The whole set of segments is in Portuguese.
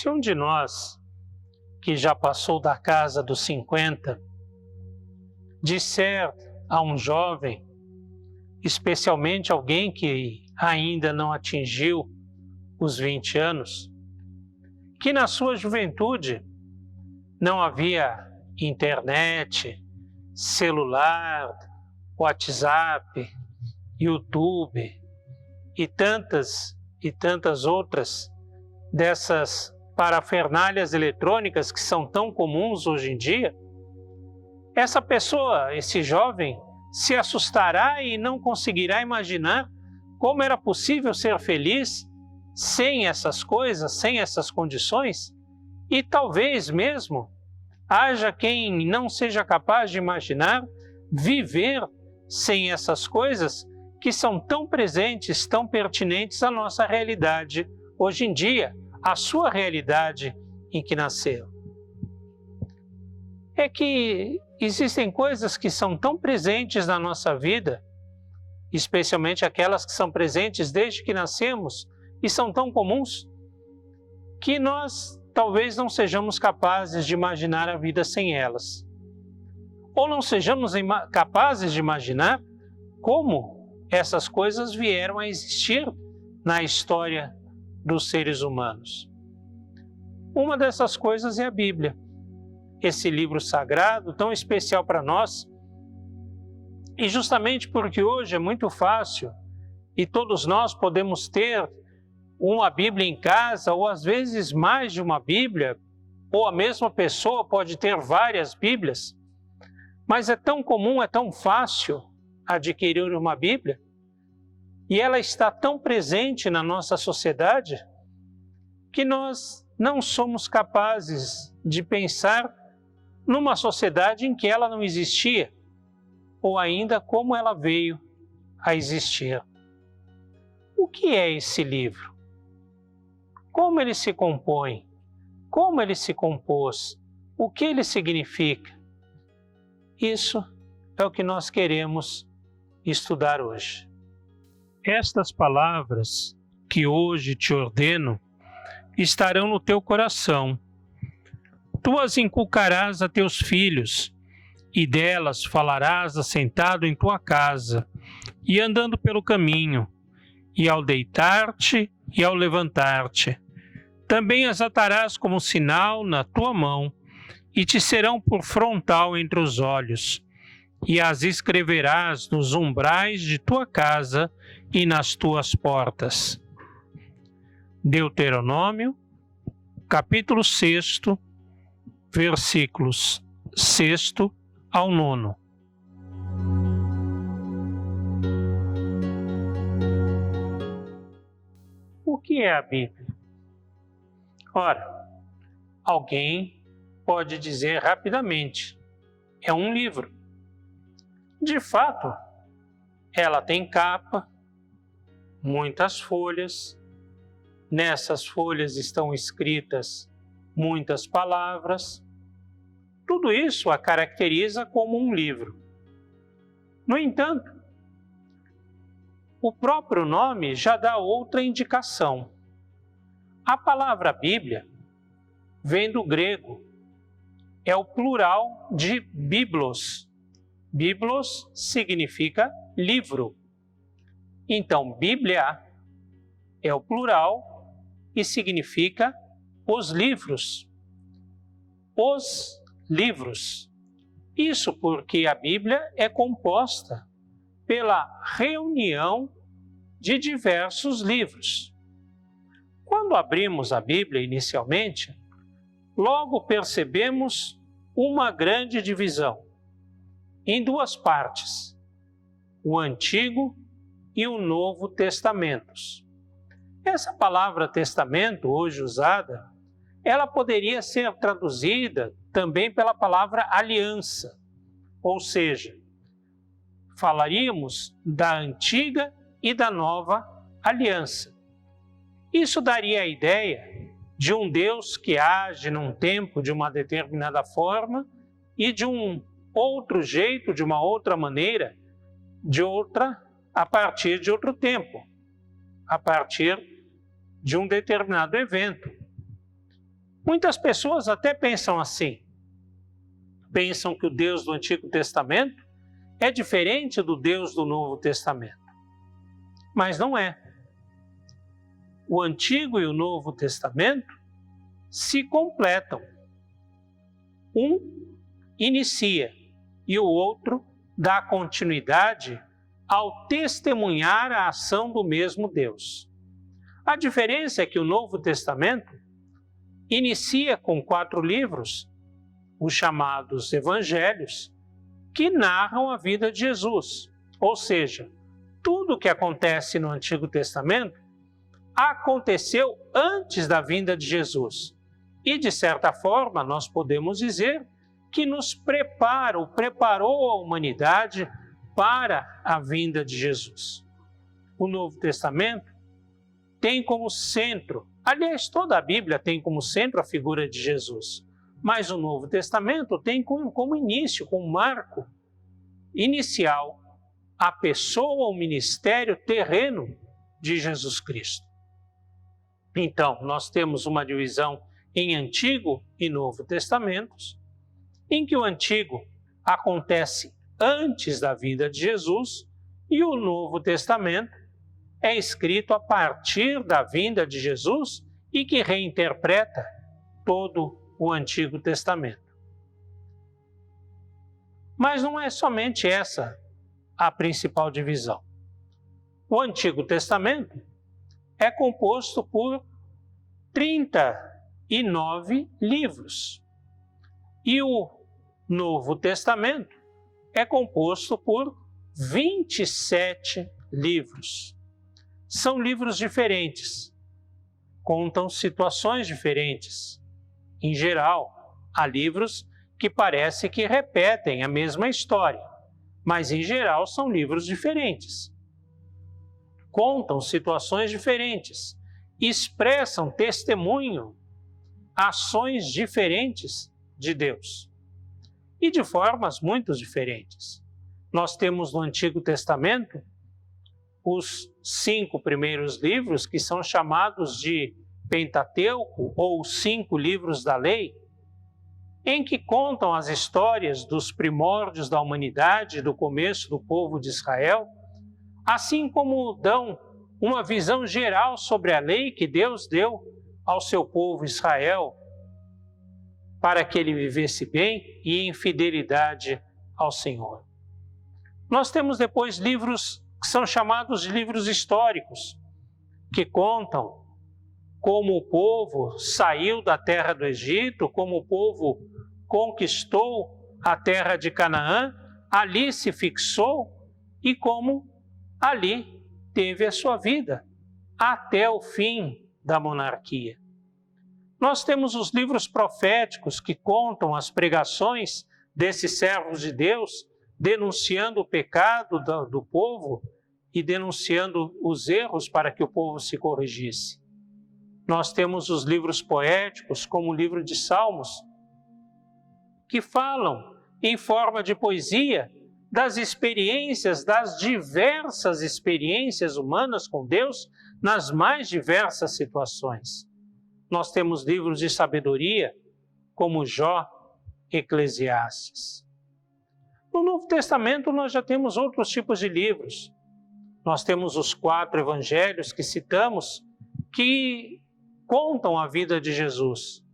Se um de nós, que já passou da casa dos 50, disser a um jovem, especialmente alguém que ainda não atingiu os 20 anos, que na sua juventude não havia internet, celular, WhatsApp, YouTube e tantas outras dessas parafernálias eletrônicas que são tão comuns hoje em dia, essa pessoa, esse jovem, se assustará e não conseguirá imaginar como era possível ser feliz sem essas coisas, sem essas condições, e talvez mesmo haja quem não seja capaz de imaginar viver sem essas coisas que são tão presentes, tão pertinentes à nossa realidade hoje em dia, à sua realidade em que nasceu. É que existem coisas que são tão presentes na nossa vida, especialmente aquelas que são presentes desde que nascemos e são tão comuns, que nós talvez não sejamos capazes de imaginar a vida sem elas. Ou não sejamos capazes de imaginar como essas coisas vieram a existir na história dos seres humanos. Uma dessas coisas é a Bíblia, esse livro sagrado tão especial para nós. E justamente porque hoje é muito fácil e todos nós podemos ter uma Bíblia em casa, ou às vezes mais de uma Bíblia, ou a mesma pessoa pode ter várias Bíblias, mas é tão comum, é tão fácil adquirir uma Bíblia, e ela está tão presente na nossa sociedade, que nós não somos capazes de pensar numa sociedade em que ela não existia, ou ainda como ela veio a existir. O que é esse livro? Como ele se compõe? Como ele se compôs? O que ele significa? Isso é o que nós queremos estudar hoje. Estas palavras que hoje te ordeno estarão no teu coração. Tu as inculcarás a teus filhos, e delas falarás assentado em tua casa, e andando pelo caminho, e ao deitar-te e ao levantar-te. Também as atarás como sinal na tua mão, e te serão por frontal entre os olhos, e as escreverás nos umbrais de tua casa e nas tuas portas. Deuteronômio, capítulo 6, versículos 6 ao 9. O que é a Bíblia? Ora, alguém pode dizer rapidamente, é um livro. De fato, ela tem capa, muitas folhas, nessas folhas estão escritas muitas palavras. Tudo isso a caracteriza como um livro. No entanto, o próprio nome já dá outra indicação. A palavra Bíblia vem do grego, é o plural de biblos. Biblos significa livro. Então, Bíblia é o plural e significa os livros. Os livros. Isso porque a Bíblia é composta pela reunião de diversos livros. Quando abrimos a Bíblia inicialmente, logo percebemos uma grande divisão em duas partes, o Antigo e o Novo Testamentos. Essa palavra testamento, hoje usada, ela poderia ser traduzida também pela palavra aliança, ou seja, falaríamos da antiga e da nova aliança. Isso daria a ideia de um Deus que age num tempo de uma determinada forma e de um outro jeito, de uma outra maneira, a partir de outro tempo, a partir de um determinado evento. Muitas pessoas até pensam assim, pensam que o Deus do Antigo Testamento é diferente do Deus do Novo Testamento, mas não é. O Antigo e o Novo Testamento se completam. Um inicia e o outro dá continuidade ao testemunhar a ação do mesmo Deus. A diferença é que o Novo Testamento inicia com 4 livros, os chamados Evangelhos, que narram a vida de Jesus. Ou seja, tudo o que acontece no Antigo Testamento aconteceu antes da vinda de Jesus. E, de certa forma, nós podemos dizer que nos preparou a humanidade para a vinda de Jesus. O Novo Testamento tem como centro, aliás, toda a Bíblia tem como centro a figura de Jesus, mas o Novo Testamento tem como início, como marco inicial, a pessoa, o ministério terreno de Jesus Cristo. Então, nós temos uma divisão em Antigo e Novo Testamentos, em que o Antigo acontece antes da vinda de Jesus e o Novo Testamento é escrito a partir da vinda de Jesus e que reinterpreta todo o Antigo Testamento. Mas não é somente essa a principal divisão. O Antigo Testamento é composto por 39 livros e o Novo Testamento é composto por 27 livros. São livros diferentes, contam situações diferentes. Em geral, há livros que parece que repetem a mesma história, mas em geral são livros diferentes. Contam situações diferentes, expressam testemunho, ações diferentes de Deus. E de formas muito diferentes. Nós temos no Antigo Testamento os 5 primeiros livros, que são chamados de Pentateuco, ou os 5 livros da lei, em que contam as histórias dos primórdios da humanidade, do começo do povo de Israel, assim como dão uma visão geral sobre a lei que Deus deu ao seu povo Israel, para que ele vivesse bem e em fidelidade ao Senhor. Nós temos depois livros que são chamados de livros históricos, que contam como o povo saiu da terra do Egito, como o povo conquistou a terra de Canaã, ali se fixou e como ali teve a sua vida, até o fim da monarquia. Nós temos os livros proféticos que contam as pregações desses servos de Deus, denunciando o pecado do povo e denunciando os erros para que o povo se corrigisse. Nós temos os livros poéticos, como o livro de Salmos, que falam em forma de poesia das experiências, das diversas experiências humanas com Deus nas mais diversas situações. Nós temos livros de sabedoria, como Jó, Eclesiastes. No Novo Testamento nós já temos outros tipos de livros. Nós temos os 4 evangelhos que citamos, que contam a vida de Jesus.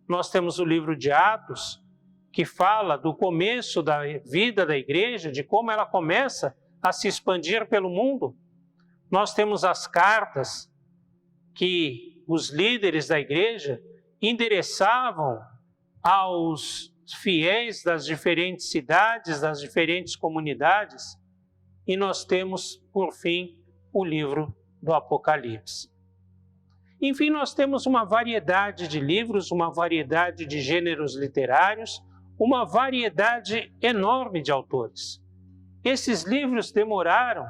Nós temos o livro de Atos, que fala do começo da vida da igreja, de como ela começa a se expandir pelo mundo. Nós temos as cartas que os líderes da igreja endereçavam aos fiéis das diferentes cidades, das diferentes comunidades. E nós temos, por fim, o livro do Apocalipse. Enfim, nós temos uma variedade de livros, uma variedade de gêneros literários, uma variedade enorme de autores. Esses livros demoraram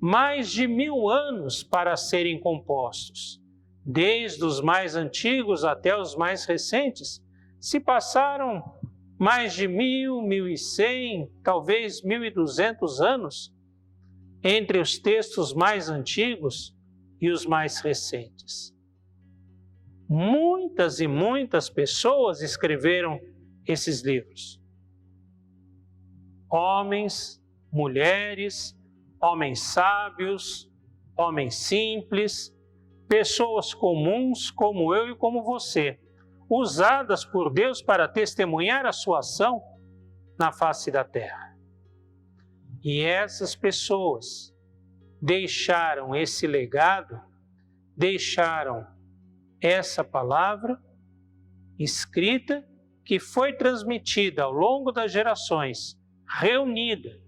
mais de 1000 anos para serem compostos. Desde os mais antigos até os mais recentes, se passaram mais de 1000, 1100, talvez 1200 anos entre os textos mais antigos e os mais recentes. muitas e muitas pessoas escreveram esses livros. Homens, mulheres, homens sábios, homens simples, pessoas comuns como eu e como você, usadas por Deus para testemunhar a sua ação na face da terra. E essas pessoas deixaram esse legado, deixaram essa palavra escrita que foi transmitida ao longo das gerações, reunida,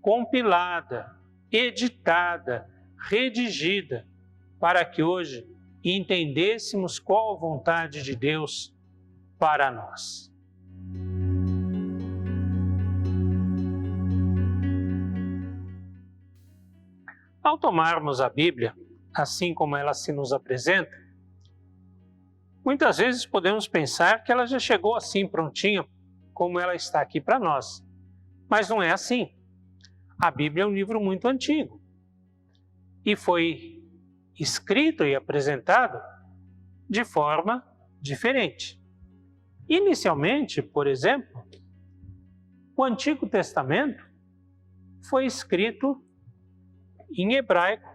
compilada, editada, redigida, para que hoje entendêssemos qual a vontade de Deus para nós. Ao tomarmos a Bíblia, assim como ela se nos apresenta, muitas vezes podemos pensar que ela já chegou assim prontinha, como ela está aqui para nós. Mas não é assim. A Bíblia é um livro muito antigo e foi escrito e apresentado de forma diferente. Inicialmente, por exemplo, o Antigo Testamento foi escrito em hebraico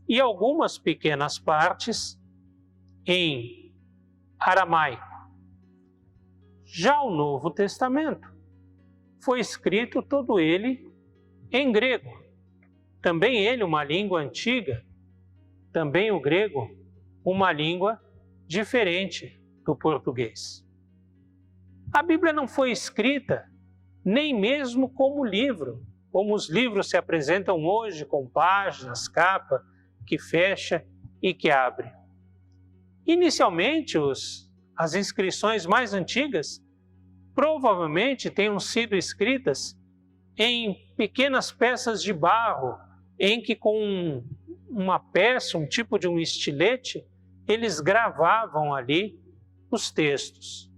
e algumas pequenas partes em aramaico. Já o Novo Testamento foi escrito todo ele em grego. Também ele uma língua antiga, também o grego uma língua diferente do português. A Bíblia não foi escrita nem mesmo como livro, como os livros se apresentam hoje, com páginas, capa, que fecha e que abre. Inicialmente, as inscrições mais antigas provavelmente tenham sido escritas em pequenas peças de barro, em que com uma peça, um tipo de um estilete, eles gravavam ali os textos.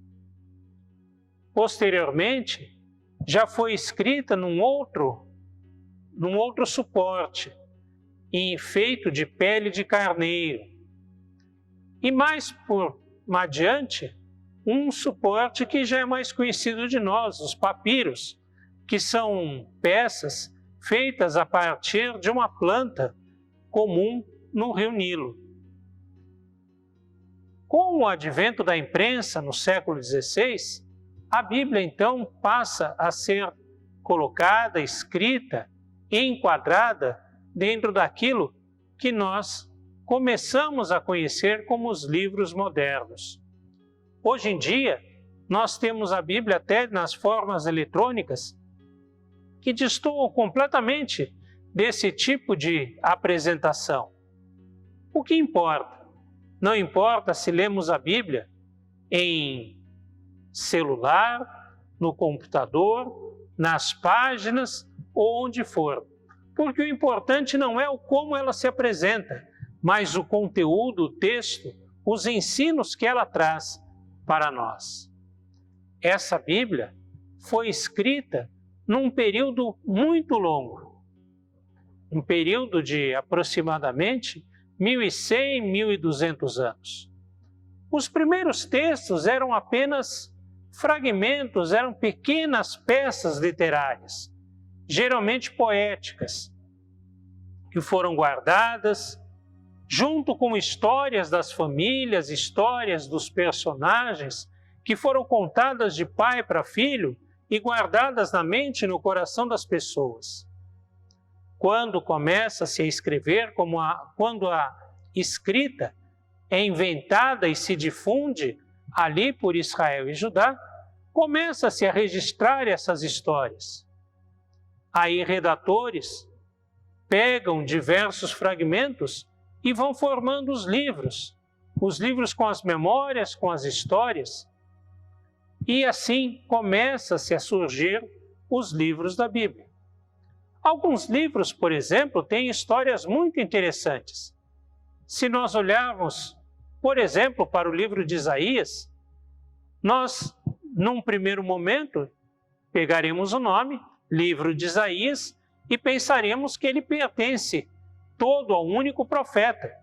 Posteriormente, já foi escrita num outro suporte, feito de pele de carneiro. E mais por adiante, um suporte que já é mais conhecido de nós, os papiros, que são peças feitas a partir de uma planta comum no Rio Nilo. Com o advento da imprensa no século XVI, a Bíblia então passa a ser colocada, escrita, enquadrada dentro daquilo que nós começamos a conhecer como os livros modernos. Hoje em dia, nós temos a Bíblia até nas formas eletrônicas que destoam completamente desse tipo de apresentação. O que importa? Não importa se lemos a Bíblia em celular, no computador, nas páginas ou onde for. Porque o importante não é o como ela se apresenta, mas o conteúdo, o texto, os ensinos que ela traz para nós. Essa Bíblia foi escrita num período muito longo, um período de aproximadamente 1.100, 1.200 anos. Os primeiros textos eram apenas fragmentos, eram pequenas peças literárias, geralmente poéticas, que foram guardadas junto com histórias das famílias, histórias dos personagens, que foram contadas de pai para filho e guardadas na mente e no coração das pessoas. Quando começa-se a escrever, quando a escrita é inventada e se difunde ali por Israel e Judá, começa-se a registrar essas histórias. Aí redatores pegam diversos fragmentos e vão formando os livros com as memórias, com as histórias, e assim começa-se a surgir os livros da Bíblia. Alguns livros, por exemplo, têm histórias muito interessantes. Se nós olharmos, por exemplo, para o livro de Isaías, nós, num primeiro momento, pegaremos o nome, livro de Isaías, e pensaremos que ele pertence todo a um único profeta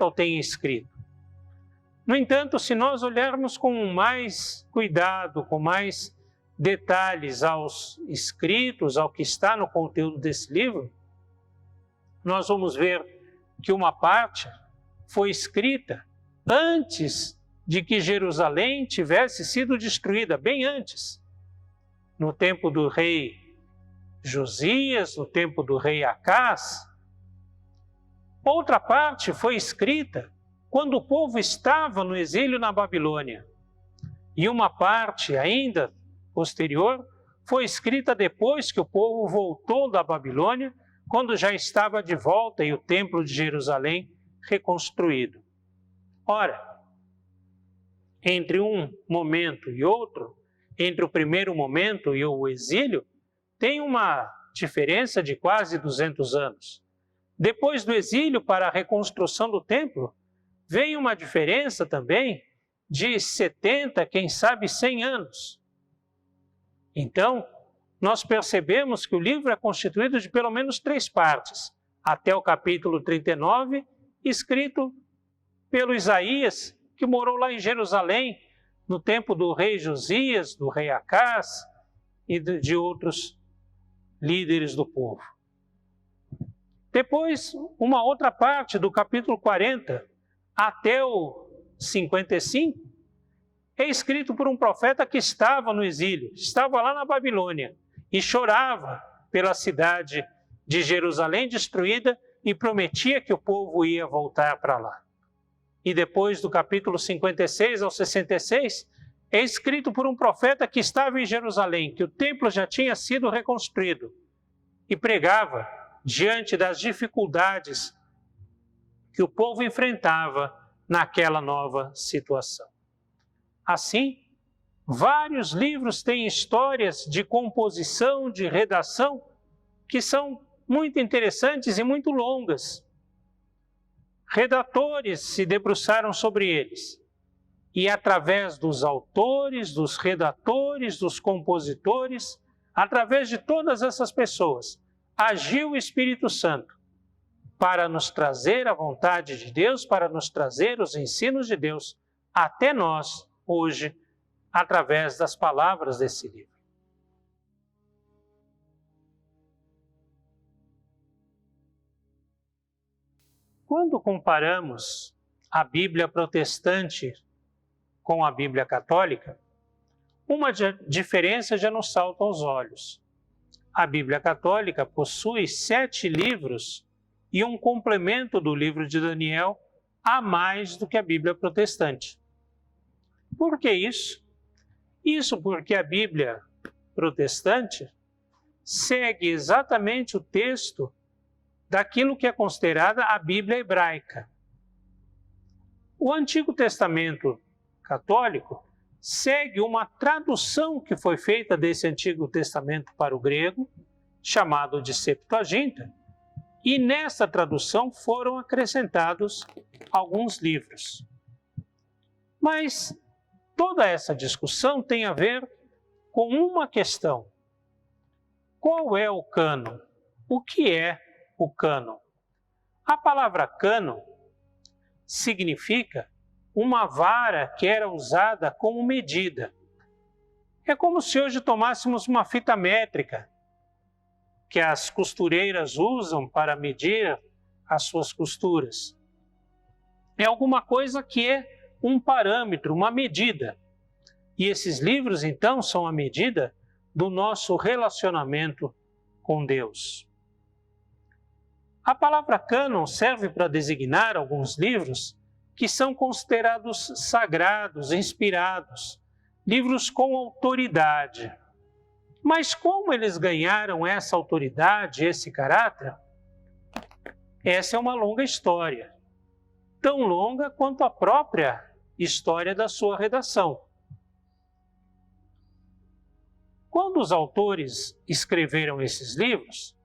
o tenha escrito. No entanto, se nós olharmos com mais cuidado, com mais detalhes aos escritos, ao que está no conteúdo desse livro, nós vamos ver que uma parte foi escrita antes de que Jerusalém tivesse sido destruída, bem antes, no tempo do rei Josias, no tempo do rei Acás. Outra parte foi escrita quando o povo estava no exílio na Babilônia. E uma parte ainda posterior foi escrita depois que o povo voltou da Babilônia, quando já estava de volta e o templo de Jerusalém reconstruído. Ora, entre um momento e outro, entre o primeiro momento e o exílio, tem uma diferença de quase 200 anos. Depois do exílio para a reconstrução do templo, vem uma diferença também de 70, quem sabe 100 anos. Então, nós percebemos que o livro é constituído de pelo menos 3 partes, até o capítulo 39, escrito pelo Isaías, que morou lá em Jerusalém, no tempo do rei Josias, do rei Acás e de outros líderes do povo. Depois, uma outra parte do capítulo 40 até o 55 é escrito por um profeta que estava no exílio, estava lá na Babilônia e chorava pela cidade de Jerusalém destruída e prometia que o povo ia voltar para lá. E depois do capítulo 56 ao 66, é escrito por um profeta que estava em Jerusalém, que o templo já tinha sido reconstruído, e pregava diante das dificuldades que o povo enfrentava naquela nova situação. Assim, vários livros têm histórias de composição, de redação, que são muito interessantes e muito longas. Redatores se debruçaram sobre eles. E através dos autores, dos redatores, dos compositores, através de todas essas pessoas, agiu o Espírito Santo para nos trazer a vontade de Deus, para nos trazer os ensinos de Deus até nós, hoje, através das palavras desse livro. Quando comparamos a Bíblia protestante com a Bíblia católica, uma diferença já nos salta aos olhos. A Bíblia católica possui 7 livros e um complemento do livro de Daniel a mais do que a Bíblia protestante. Por que isso? Isso porque a Bíblia protestante segue exatamente o texto daquilo que é considerada a Bíblia hebraica. O Antigo Testamento católico segue uma tradução que foi feita desse Antigo Testamento para o grego, chamado de Septuaginta, e nessa tradução foram acrescentados alguns livros. Mas toda essa discussão tem a ver com uma questão. Qual é o cânon? O que é o cânon? A palavra cânon significa uma vara que era usada como medida. É como se hoje tomássemos uma fita métrica que as costureiras usam para medir as suas costuras. É alguma coisa que é um parâmetro, uma medida. E esses livros, então, são a medida do nosso relacionamento com Deus. A palavra cânon serve para designar alguns livros que são considerados sagrados, inspirados, livros com autoridade. Mas como eles ganharam essa autoridade, esse caráter? Essa é uma longa história, tão longa quanto a própria história da sua redação. Quando os autores escreveram esses livros,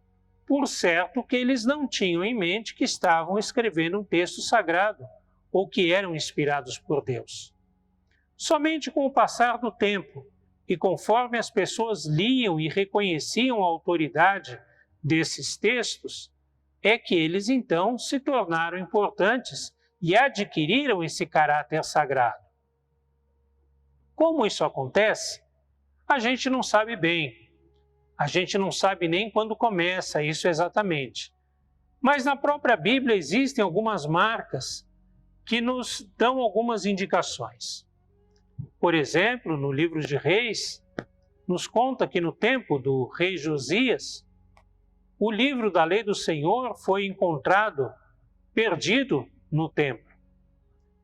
por certo que eles não tinham em mente que estavam escrevendo um texto sagrado, ou que eram inspirados por Deus. Somente com o passar do tempo e conforme as pessoas liam e reconheciam a autoridade desses textos, é que eles então se tornaram importantes e adquiriram esse caráter sagrado. Como isso acontece? A gente não sabe bem. A gente não sabe nem quando começa isso exatamente. Mas na própria Bíblia existem algumas marcas que nos dão algumas indicações. Por exemplo, no livro de Reis, nos conta que no tempo do rei Josias, o livro da lei do Senhor foi encontrado perdido no templo.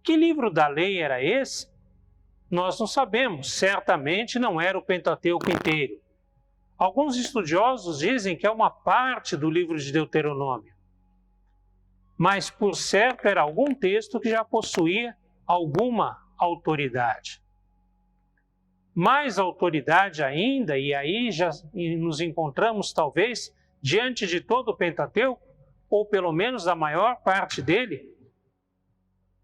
Que livro da lei era esse? Nós não sabemos. Certamente não era o Pentateuco inteiro. Alguns estudiosos dizem que é uma parte do livro de Deuteronômio. Mas, por certo, era algum texto que já possuía alguma autoridade. Mais autoridade ainda, e aí já nos encontramos talvez diante de todo o Pentateuco, ou pelo menos da maior parte dele,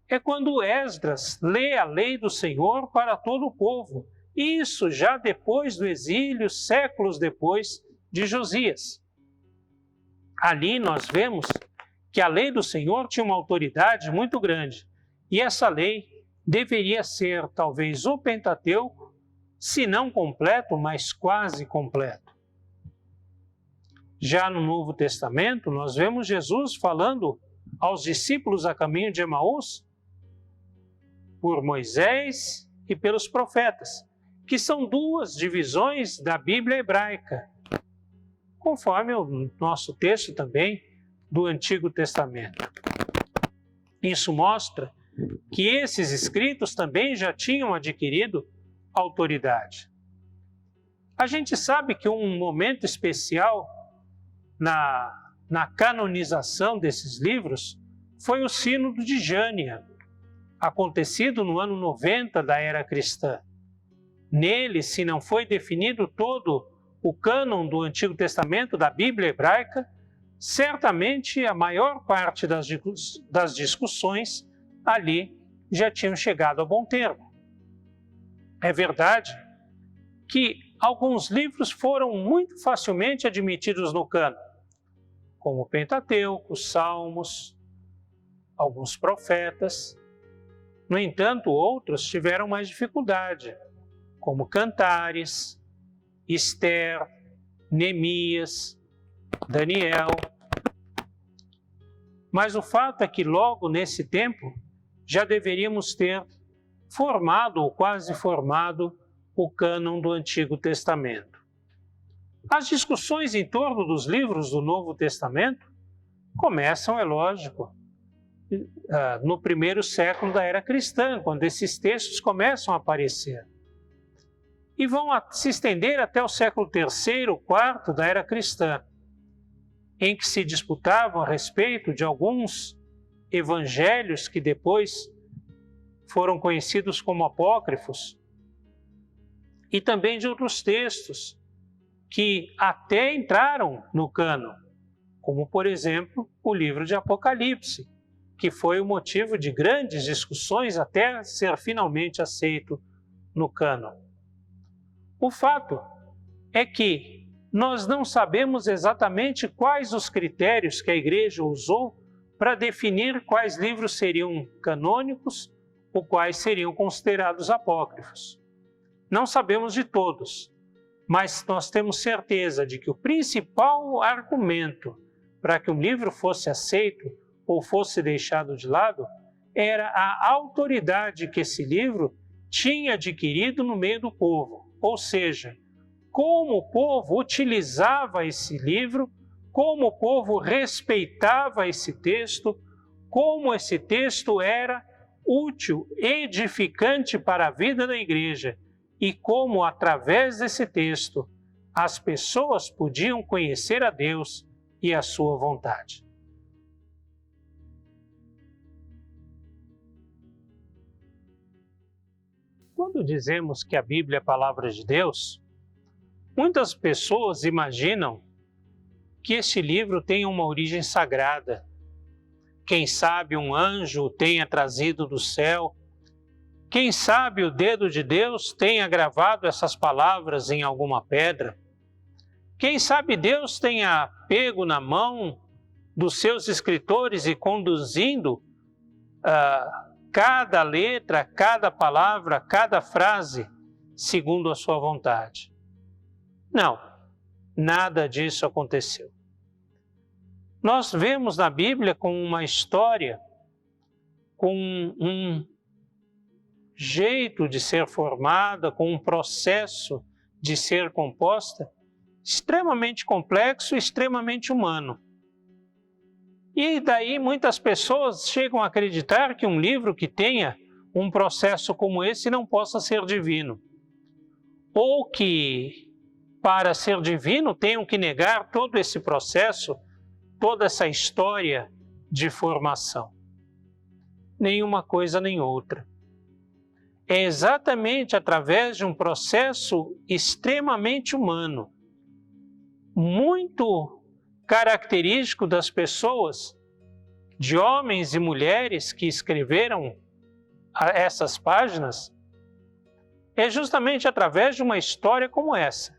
é quando Esdras lê a lei do Senhor para todo o povo. Isso já depois do exílio, séculos depois de Josias. Ali nós vemos que a lei do Senhor tinha uma autoridade muito grande. E essa lei deveria ser talvez o Pentateuco, se não completo, mas quase completo. Já no Novo Testamento, nós vemos Jesus falando aos discípulos a caminho de Emaús por Moisés e pelos profetas, que são duas divisões da Bíblia hebraica, conforme o nosso texto também do Antigo Testamento. Isso mostra que esses escritos também já tinham adquirido autoridade. A gente sabe que um momento especial na canonização desses livros foi o Sínodo de Jânia, acontecido no ano 90 da era cristã. Nele, se não foi definido todo o cânon do Antigo Testamento, da Bíblia hebraica, certamente a maior parte das discussões ali já tinham chegado a bom termo. É verdade que alguns livros foram muito facilmente admitidos no cânon, como o Pentateuco, os Salmos, alguns profetas. No entanto, outros tiveram mais dificuldade, como Cantares, Ester, Neemias, Daniel. Mas o fato é que logo nesse tempo já deveríamos ter formado ou quase formado o cânon do Antigo Testamento. As discussões em torno dos livros do Novo Testamento começam, é lógico, no primeiro século da era cristã, quando esses textos começam a aparecer. E vão se estender até o século III, IV da era cristã, em que se disputavam a respeito de alguns evangelhos que depois foram conhecidos como apócrifos, e também de outros textos que até entraram no cânon, como, por exemplo, o livro de Apocalipse, que foi o motivo de grandes discussões até ser finalmente aceito no cânon. O fato é que nós não sabemos exatamente quais os critérios que a Igreja usou para definir quais livros seriam canônicos ou quais seriam considerados apócrifos. Não sabemos de todos, mas nós temos certeza de que o principal argumento para que um livro fosse aceito ou fosse deixado de lado era a autoridade que esse livro tinha adquirido no meio do povo, ou seja, como o povo utilizava esse livro, como o povo respeitava esse texto, como esse texto era útil, edificante para a vida da igreja e como, através desse texto, as pessoas podiam conhecer a Deus e a sua vontade. Quando dizemos que a Bíblia é a palavra de Deus, muitas pessoas imaginam que este livro tenha uma origem sagrada. Quem sabe um anjo o tenha trazido do céu. Quem sabe o dedo de Deus tenha gravado essas palavras em alguma pedra. Quem sabe Deus tenha pego na mão dos seus escritores e conduzindo cada letra, cada palavra, cada frase segundo a sua vontade. Não, nada disso aconteceu. Nós vemos na Bíblia com uma história, com um jeito de ser formada, com um processo de ser composta, extremamente complexo e extremamente humano. E daí muitas pessoas chegam a acreditar que um livro que tenha um processo como esse não possa ser divino. Ou que, para ser divino, tenham que negar todo esse processo, toda essa história de formação. Nenhuma coisa nem outra. É exatamente através de um processo extremamente humano, muito característico das pessoas, de homens e mulheres que escreveram essas páginas, é justamente através de uma história como essa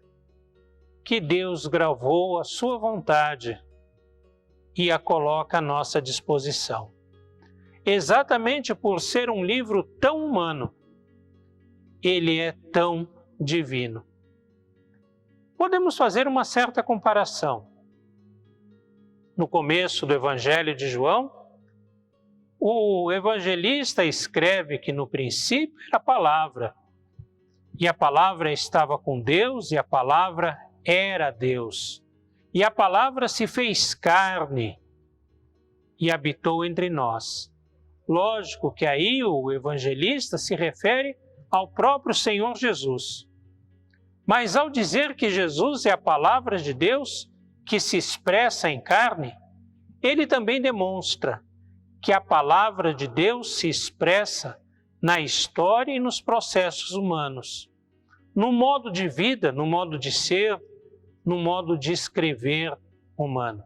que Deus gravou a sua vontade e a coloca à nossa disposição. Exatamente por ser um livro tão humano, ele é tão divino. Podemos fazer uma certa comparação. No começo do Evangelho de João, o evangelista escreve que no princípio era a palavra, e a palavra estava com Deus, e a palavra era Deus. E a palavra se fez carne e habitou entre nós. Lógico que aí o evangelista se refere ao próprio Senhor Jesus. Mas ao dizer que Jesus é a palavra de Deus que se expressa em carne, ele também demonstra que a palavra de Deus se expressa na história e nos processos humanos, no modo de vida, no modo de ser, no modo de escrever humano.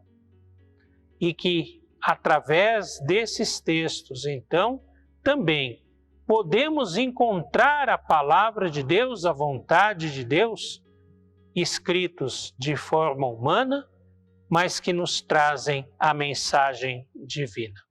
E que, através desses textos, então, também podemos encontrar a palavra de Deus, a vontade de Deus, escritos de forma humana, mas que nos trazem a mensagem divina.